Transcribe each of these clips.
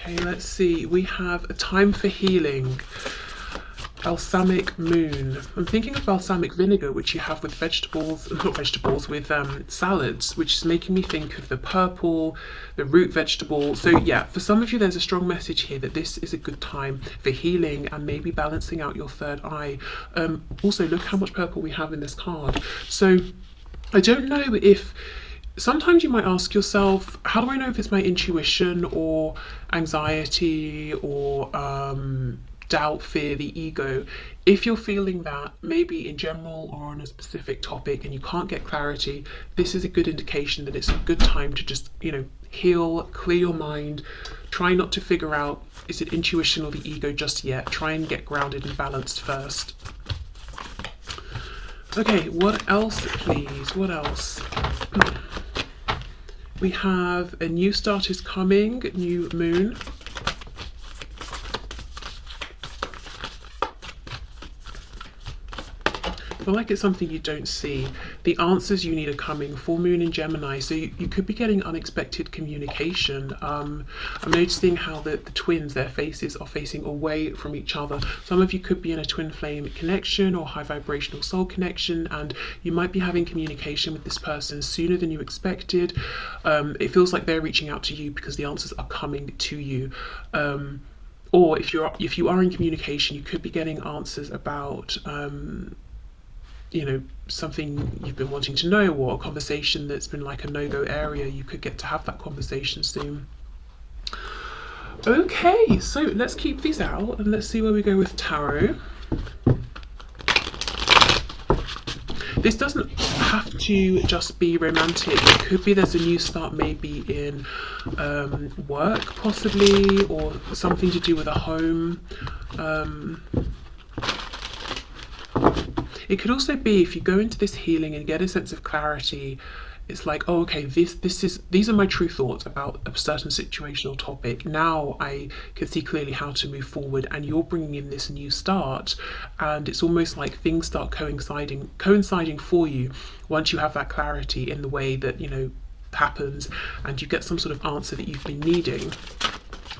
Okay, let's see. We have a time for healing. Balsamic moon. I'm thinking of balsamic vinegar, which you have with vegetables, not vegetables, with salads, which is making me think of the purple, the root vegetable. So yeah, for some of you, there's a strong message here that this is a good time for healing and maybe balancing out your third eye. Also, look how much purple we have in this card. So I don't know if, sometimes you might ask yourself, how do I know if it's my intuition or anxiety or doubt, fear, the ego? If you're feeling that, maybe in general or on a specific topic, and you can't get clarity, this is a good indication that it's a good time to just, you know, heal, clear your mind. Try not to figure out, is it intuition or the ego just yet. Try and get grounded and balanced first. Okay, what else, please? What else? We have a new start is coming, new moon. I feel like it's something you don't see. The answers you need are coming. Full moon in Gemini, so you could be getting unexpected communication. I'm noticing how the twins, their faces are facing away from each other. Some of you could be in a twin flame connection or high vibrational soul connection, and you might be having communication with this person sooner than you expected. It feels like they're reaching out to you because the answers are coming to you. Or if you are in communication, you could be getting answers about you know, something you've been wanting to know, or a conversation that's been like a no-go area. You could get to have that conversation soon. Okay, so let's keep these out and let's see where we go with tarot. This doesn't have to just be romantic. It could be there's a new start, maybe in work possibly, or something to do with a home. It could also be, if you go into this healing and get a sense of clarity, it's like, oh, okay, these are my true thoughts about a certain situation or topic. Now I can see clearly how to move forward, and you're bringing in this new start, and it's almost like things start coinciding for you once you have that clarity in the way that, you know, happens, and you get some sort of answer that you've been needing.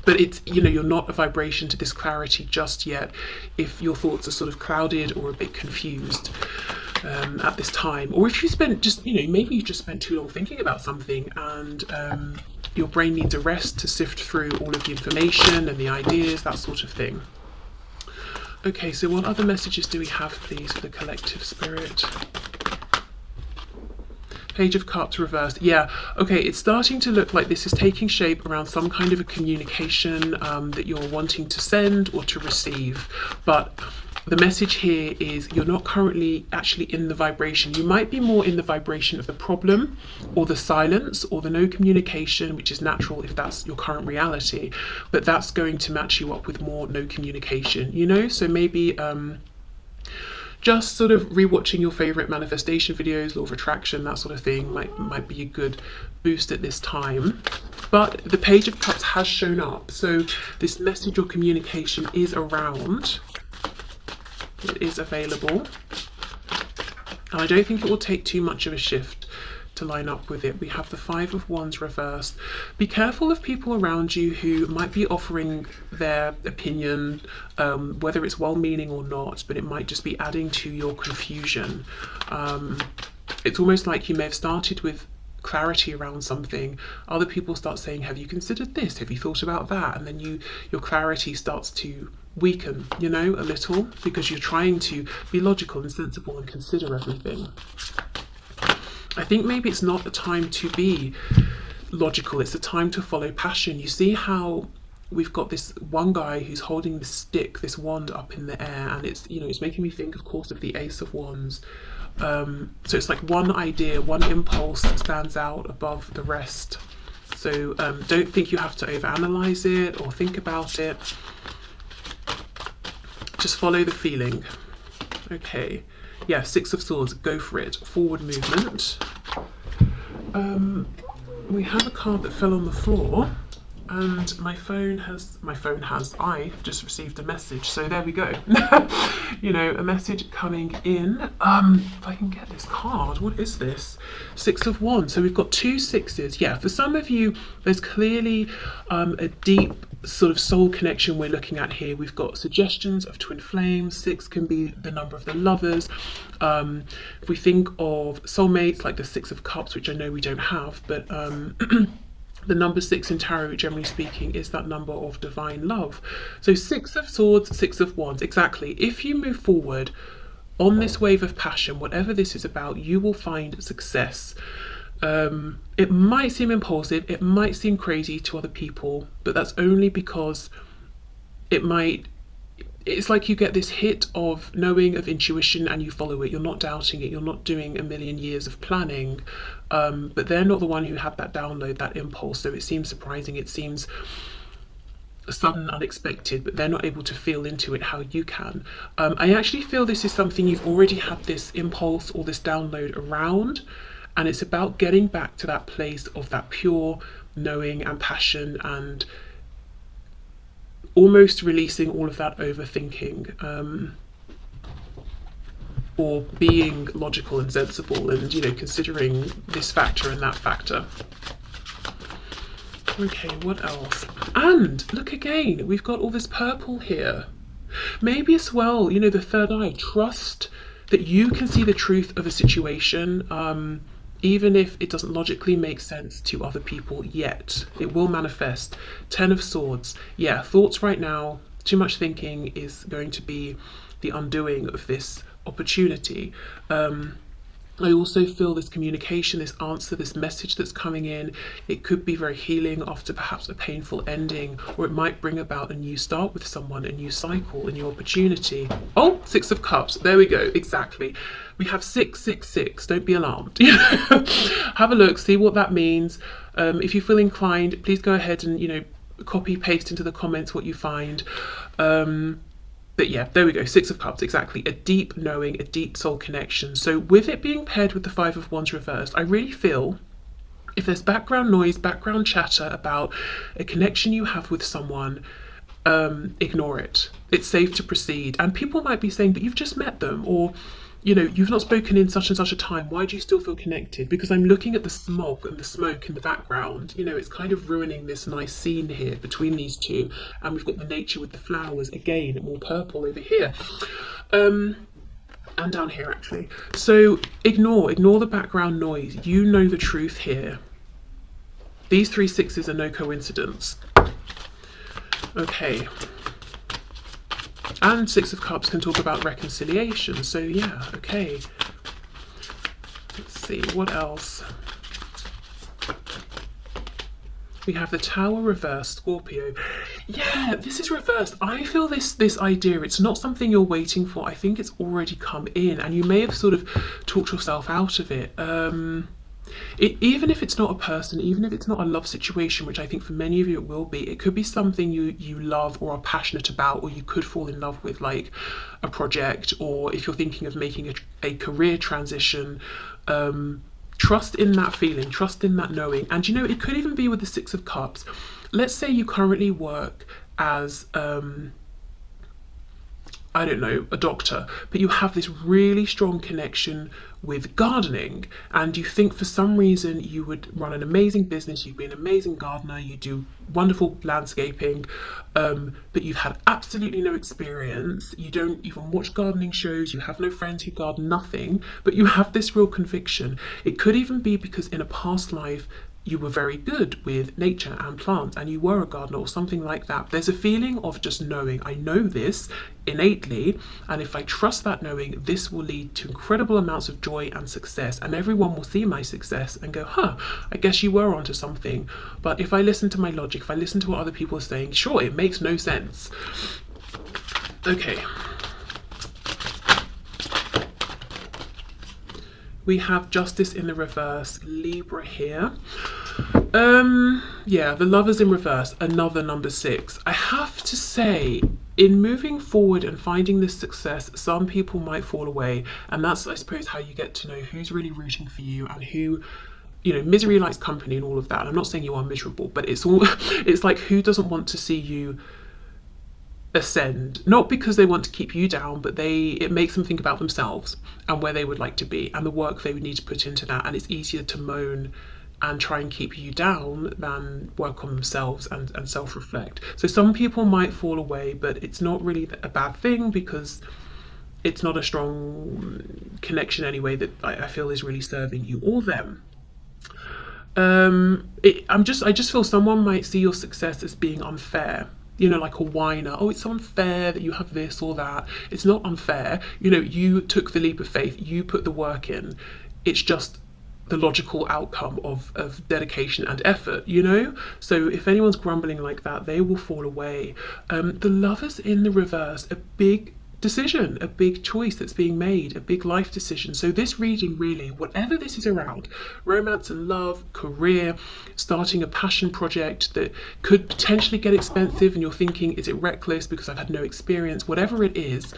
But it's, you know, you're not a vibration to this clarity just yet if your thoughts are sort of clouded or a bit confused at this time. Or if you spent just, you know, maybe you just spent too long thinking about something, and your brain needs a rest to sift through all of the information and the ideas, that sort of thing. Okay, so what other messages do we have, please, for the collective spirit? Page of Cups reversed. Yeah, okay, it's starting to look like this is taking shape around some kind of a communication that you're wanting to send or to receive. But the message here is you're not currently actually in the vibration. You might be more in the vibration of the problem or the silence or the no communication, which is natural if that's your current reality. But that's going to match you up with more no communication, you know? So maybe just sort of rewatching your favorite manifestation videos, law of attraction, that sort of thing might be a good boost at this time. But the Page of Cups has shown up, so this message or communication is around. It is available, and I don't think it will take too much of a shift to line up with it. We have the Five of Wands reversed. Be careful of people around you who might be offering their opinion, whether it's well-meaning or not, but it might just be adding to your confusion. It's almost like you may have started with clarity around something. Other people start saying, have you considered this? Have you thought about that? And then your clarity starts to weaken, you know, a little, because you're trying to be logical and sensible and consider everything. I think maybe it's not a time to be logical, it's a time to follow passion. You see how we've got this one guy who's holding this stick, this wand up in the air, and it's, you know, it's making me think, of course, of the Ace of Wands. So it's like one idea, one impulse stands out above the rest. So don't think you have to overanalyze it or think about it. Just follow the feeling. Okay. Yeah, Six of Swords, go for it. Forward movement. We have a card that fell on the floor, and I've just received a message, so there we go. You know, a message coming in. If I can get this card, what is this? Six of Wands. So we've got two sixes. Yeah, for some of you, there's clearly a deep sort of soul connection we're looking at here. We've got suggestions of twin flames. 6 can be the number of the lovers. If we think of soulmates, like the 6 of cups, which I know we don't have, but the number 6 in tarot, generally speaking, is that number of divine love. So 6 of swords, 6 of wands, exactly. If you move forward on this wave of passion, whatever this is about, you will find success. It might seem impulsive, it might seem crazy to other people, but that's only because it's like you get this hit of knowing, of intuition, and you follow it. You're not doubting it, you're not doing a million years of planning, but they're not the one who had that download, that impulse. So it seems surprising, it seems sudden, unexpected, but they're not able to feel into it how you can. I actually feel this is something you've already had this impulse or this download around, and it's about getting back to that place of that pure knowing and passion, and almost releasing all of that overthinking, or being logical and sensible, and considering this factor and that factor. Okay, what else? And look again, we've got all this purple here. Maybe as well, the third eye, trust that you can see the truth of a situation, even if it doesn't logically make sense to other people yet. It will manifest. 10 of swords. Yeah, thoughts right now, too much thinking is going to be the undoing of this opportunity. I also feel this communication, this answer, this message that's coming in, it could be very healing after perhaps a painful ending, or it might bring about a new start with someone, a new cycle, a new opportunity. Oh, 6 of cups, there we go, exactly. We have 666, don't be alarmed. Have a look, see what that means. If you feel inclined, please go ahead and, copy, paste into the comments what you find. But yeah, there we go, 6 of cups, exactly. A deep knowing, a deep soul connection. So with it being paired with the 5 of wands reversed, I really feel if there's background noise, background chatter about a connection you have with someone, ignore it. It's safe to proceed. And people might be saying, but you've just met them, or you've not spoken in such and such a time, why do you still feel connected? Because I'm looking at the smoke and the smoke in the background. It's kind of ruining this nice scene here between these two. And we've got the nature with the flowers, again, more purple over here. And down here, actually. So ignore the background noise. You know the truth here. These 3 6s are no coincidence. Okay. And 6 of cups can talk about reconciliation. So yeah, okay. Let's see, what else? We have the Tower reversed, Scorpio. Yeah, this is reversed. I feel this idea, it's not something you're waiting for. I think it's already come in, and you may have sort of talked yourself out of it. Even if it's not a person, even if it's not a love situation, which I think for many of you it will be, it could be something you love or are passionate about, or you could fall in love with, like a project, or if you're thinking of making a career transition. Trust in that feeling, trust in that knowing. And it could even be with the 6 of cups. Let's say you currently work as I don't know, a doctor, but you have this really strong connection with gardening, and you think for some reason you would run an amazing business, you'd be an amazing gardener, you do wonderful landscaping, but you've had absolutely no experience, you don't even watch gardening shows, you have no friends who garden, nothing, but you have this real conviction. It could even be because in a past life you were very good with nature and plants and you were a gardener or something like that. There's a feeling of just knowing, I know this innately, and if I trust that knowing, this will lead to incredible amounts of joy and success, and everyone will see my success and go, I guess you were onto something. But if I listen to my logic, if I listen to what other people are saying, sure, it makes no sense. Okay. We have Justice in the reverse, Libra here. Yeah, the Lovers in reverse, another number 6. I have to say, in moving forward and finding this success, some people might fall away, and that's, I suppose, how you get to know who's really rooting for you and who, misery likes company and all of that. And I'm not saying you are miserable, but it's like, who doesn't want to see you ascend? Not because they want to keep you down, but it makes them think about themselves and where they would like to be and the work they would need to put into that. And it's easier to moan and try and keep you down than work on themselves and self-reflect. So some people might fall away, but it's not really a bad thing because it's not a strong connection anyway that I feel is really serving you or them. I just feel someone might see your success as being unfair. You know, like a whiner. Oh, it's so unfair that you have this or that. It's not unfair. You know, you took the leap of faith. You put the work in. It's just the logical outcome of dedication and effort, you know? So if anyone's grumbling like that, they will fall away. The Lovers in the reverse, a big decision, a big choice that's being made, a big life decision. So this reading really, whatever this is around, romance and love, career, starting a passion project that could potentially get expensive and you're thinking, is it reckless because I've had no experience, whatever it is,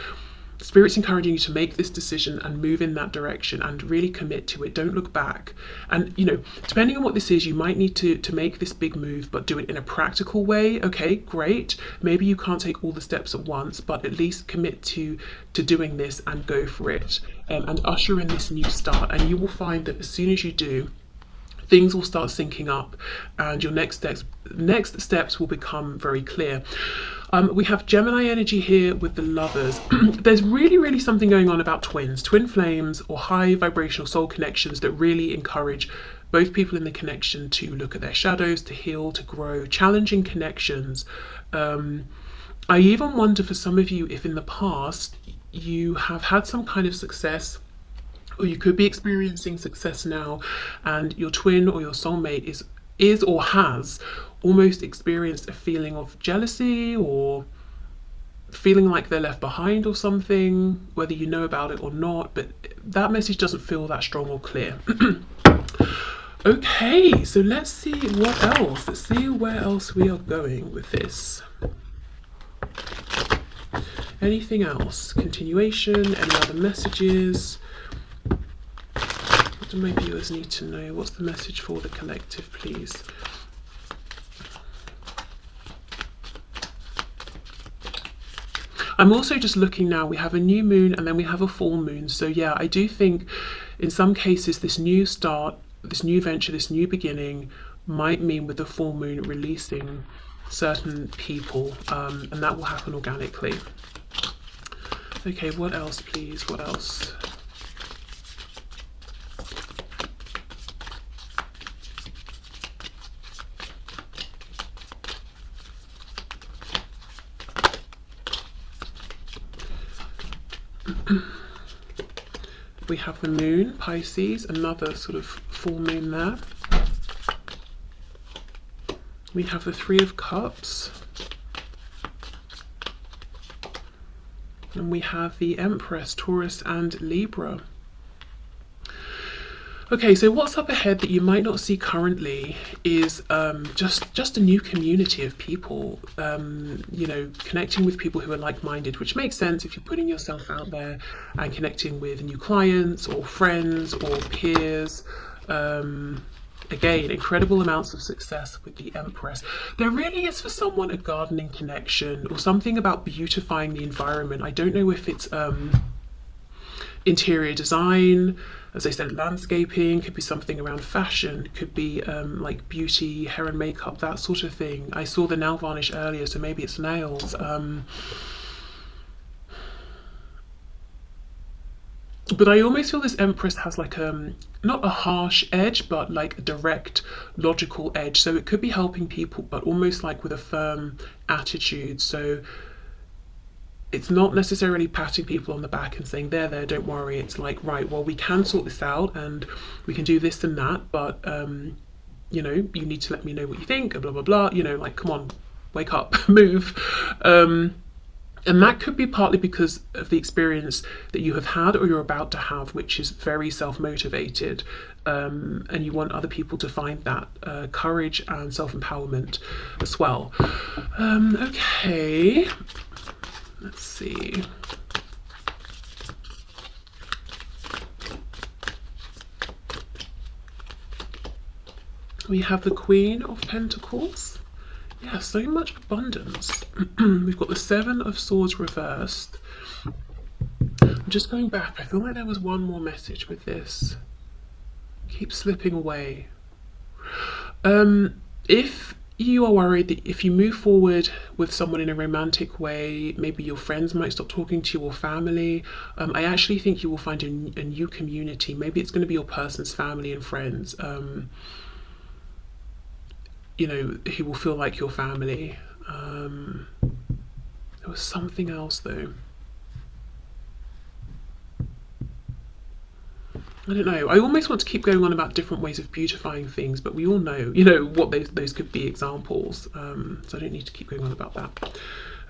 Spirit's encouraging you to make this decision and move in that direction and really commit to it. Don't look back. And, you know, depending on what this is, you might need to make this big move, but do it in a practical way. Okay, great. Maybe you can't take all the steps at once, but at least commit to doing this and go for it, and usher in this new start. And you will find that as soon as you do, things will start syncing up and your next steps will become very clear. We have Gemini energy here with the Lovers. There's really something going on about twins, twin flames, or high vibrational soul connections that really encourage both people in the connection to look at their shadows, to heal, to grow, challenging connections. I even wonder for some of you if in the past you have had some kind of success, or you could be experiencing success now, and your twin or your soulmate is or has almost experienced a feeling of jealousy or feeling like they're left behind or something, whether you know about it or not, but that message doesn't feel that strong or clear. Okay, so let's see what else. Let's see where else we are going with this. Anything else? Continuation? Any other messages? What do my viewers need to know? What's the message for the collective, please? I'm also just looking now, we have a new moon and then we have a full moon. So yeah, I do think in some cases this new start, this new venture, this new beginning might mean with the full moon releasing certain people, and that will happen organically. Okay, what else please? What else? We have the moon, Pisces, another sort of full moon there. We have the Three of Cups. And we have the Empress, Taurus and Libra. Okay, so what's up ahead that you might not see currently is just a new community of people, you know, connecting with people who are like-minded, which makes sense if you're putting yourself out there and connecting with new clients or friends or peers. Again, incredible amounts of success with the Empress. There really is for someone a gardening connection or something about beautifying the environment. I don't know if it's interior design, as I said, landscaping, could be something around fashion, could be like beauty, hair and makeup, that sort of thing. I saw the nail varnish earlier, so maybe it's nails. But I almost feel this Empress has like not a harsh edge, but like a direct, logical edge. So it could be helping people, but almost like with a firm attitude. So it's not necessarily patting people on the back and saying, there, don't worry. It's like, right, well, we can sort this out and we can do this and that, but, you know, you need to let me know what you think, and blah, blah, blah, you know, like, come on, wake up, move. And that could be partly because of the experience that you have had or you're about to have, which is very self-motivated, and you want other people to find that courage and self-empowerment as well. Okay. Let's see. We have the Queen of Pentacles. Yeah, so much abundance. We've got the Seven of Swords reversed. I'm just going back. I feel like there was one more message with this. Keep slipping away. If you are worried that if you move forward with someone in a romantic way, maybe your friends might stop talking to you or family, I actually think you will find a new community. Maybe it's going to be your person's family and friends, you know, who will feel like your family. There was something else though. I don't know. I almost want to keep going on about different ways of beautifying things, but we all know, you know, what those could be examples. So I don't need to keep going on about that.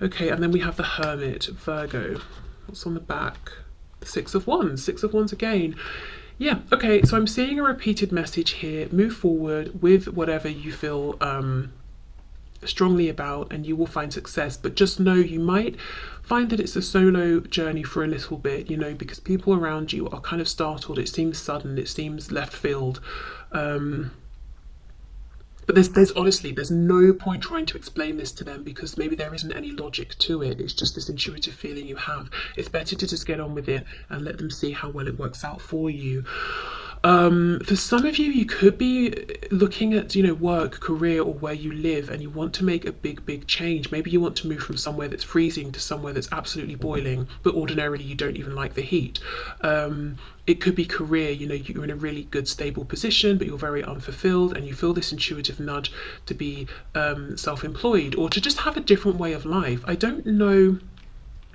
Okay, and then we have the Hermit, Virgo. What's on the back? The Six of Wands. Six of Wands again. Yeah, okay, so I'm seeing a repeated message here. Move forward with whatever you feel strongly about and you will find success, but just know you might find that it's a solo journey for a little bit, you know, because people around you are kind of startled. It seems sudden, it seems left field, but there's honestly, there's no point trying to explain this to them because maybe there isn't any logic to it. It's just this intuitive feeling you have. It's better to just get on with it and let them see how well it works out for you. For some of you, you could be looking at, you know, work, career, or where you live, and you want to make a big change. Maybe you want to move from somewhere that's freezing to somewhere that's absolutely boiling, but ordinarily you don't even like the heat. It could be career, you know, you're in a really good stable position, but you're very unfulfilled and you feel this intuitive nudge to be self-employed or to just have a different way of life. I don't know.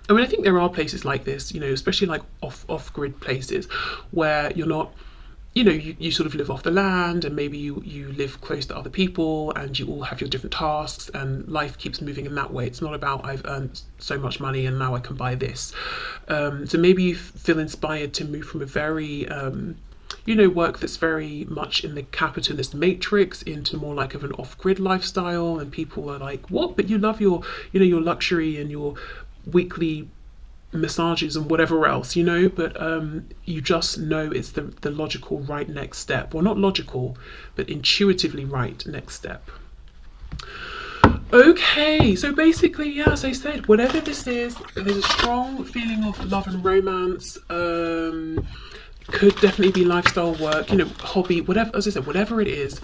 I mean, I think there are places like this, you know, especially like off-grid places where you're not, you know, you sort of live off the land and maybe you live close to other people and you all have your different tasks and life keeps moving in that way. It's not about I've earned so much money and now I can buy this. So maybe you feel inspired to move from a very, you know, work that's very much in the capitalist matrix into more like of an off-grid lifestyle, and people are like, what? But you love your, you know, your luxury and your weekly massages and whatever else, you know, but you just know it's the logical right next step. Well, not logical, but intuitively right next step. Okay, so basically, yeah, as I said, whatever this is, there's a strong feeling of love and romance. Could definitely be lifestyle, work, you know, hobby, whatever. As I said, whatever it is,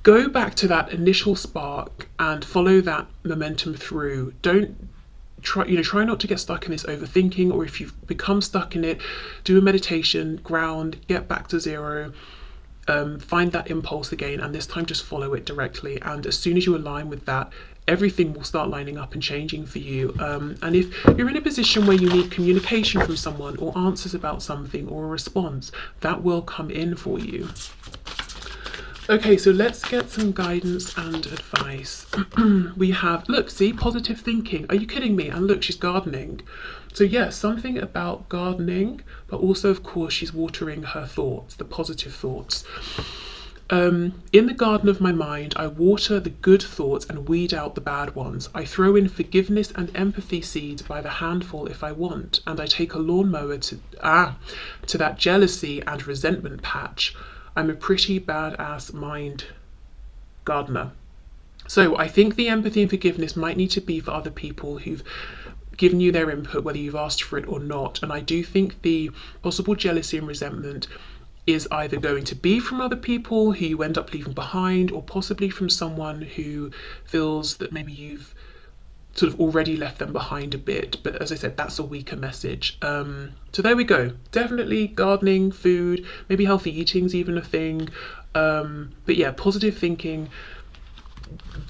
go back to that initial spark and follow that momentum through. Don't try not to get stuck in this overthinking, or if you've become stuck in it, do a meditation, ground, get back to zero, find that impulse again, and this time just follow it directly. And as soon as you align with that, everything will start lining up and changing for you. And if you're in a position where you need communication from someone or answers about something or a response, that will come in for you. Okay, so let's get some guidance and advice. We have, look, see, positive thinking. Are you kidding me? And look, she's gardening. So yeah, something about gardening, but also, of course, she's watering her thoughts, the positive thoughts. In the garden of my mind, I water the good thoughts and weed out the bad ones. I throw in forgiveness and empathy seeds by the handful if I want, and I take a lawnmower to that jealousy and resentment patch. I'm a pretty badass mind gardener. So I think the empathy and forgiveness might need to be for other people who've given you their input, whether you've asked for it or not. And I do think the possible jealousy and resentment is either going to be from other people who you end up leaving behind, or possibly from someone who feels that maybe you've sort of already left them behind a bit. But as I said, that's a weaker message. So there we go. Definitely gardening, food, maybe healthy eating's even a thing. But yeah, positive thinking.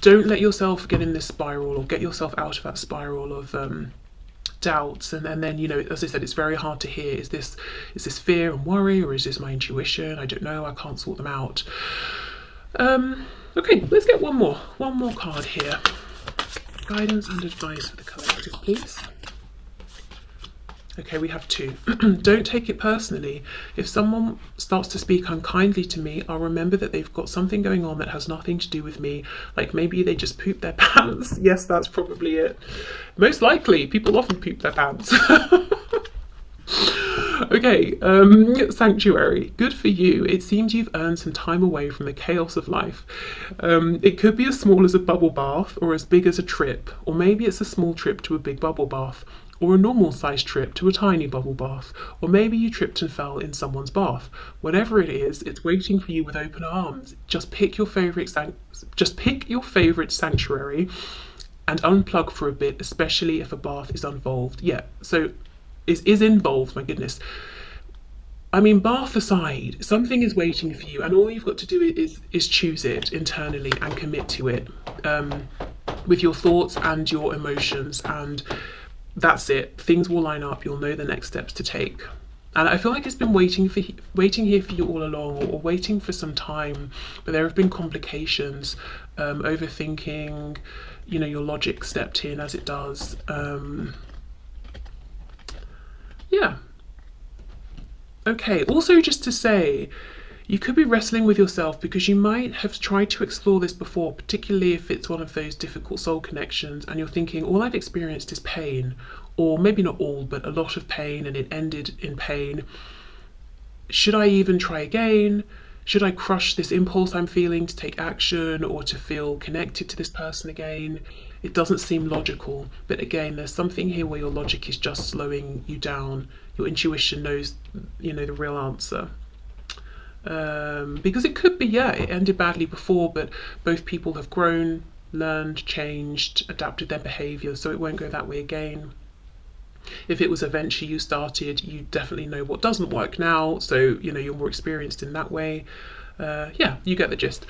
Don't let yourself get in this spiral or get yourself out of that spiral of doubts. And then, you know, as I said, it's very hard to hear. Is this fear and worry, or is this my intuition? I don't know. I can't sort them out. Okay, let's get one more card here. Guidance and advice for the collective, please. Okay, we have two. Don't take it personally. If someone starts to speak unkindly to me, I'll remember that they've got something going on that has nothing to do with me. Like maybe they just pooped their pants. Yes, that's probably it. Most likely, people often poop their pants. Okay, Sanctuary, good for you. It seems you've earned some time away from the chaos of life. It could be as small as a bubble bath or as big as a trip, or maybe it's a small trip to a big bubble bath. or a normal sized trip to a tiny bubble bath, or maybe you tripped and fell in someone's bath. Whatever it is, it's waiting for you with open arms. Just pick your favorite sanctuary and unplug for a bit, especially if a bath is involved. Yeah, so is involved, my goodness. I mean, bath aside, something is waiting for you, and all you've got to do is choose it internally and commit to it, with your thoughts and your emotions, and that's it. Things will line up. You'll know the next steps to take. And I feel like it's been waiting here for you all along, or waiting for some time, but there have been complications, overthinking. You know, your logic stepped in as it does. Yeah. Okay, also just to say, you could be wrestling with yourself because you might have tried to explore this before, particularly if it's one of those difficult soul connections and you're thinking, all I've experienced is pain, or maybe not all, but a lot of pain, and it ended in pain. Should I even try again? Should I crush this impulse I'm feeling to take action or to feel connected to this person again? It doesn't seem logical, but again, there's something here where your logic is just slowing you down. Your intuition knows, you know, the real answer. Because it could be, yeah, it ended badly before, but both people have grown, learned, changed, adapted their behaviour, so it won't go that way again. If it was a venture you started, you definitely know what doesn't work now, so you know you're more experienced in that way. Yeah, you get the gist.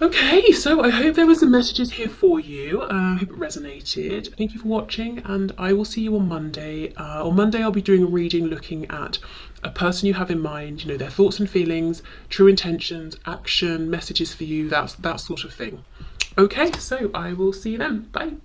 Okay, so I hope there were some messages here for you. I hope it resonated. Thank you for watching, and I will see you on Monday. On Monday I'll be doing a reading looking at a person you have in mind, you know, their thoughts and feelings, true intentions, action, messages for you, that sort of thing. Okay, so I will see you then. Bye.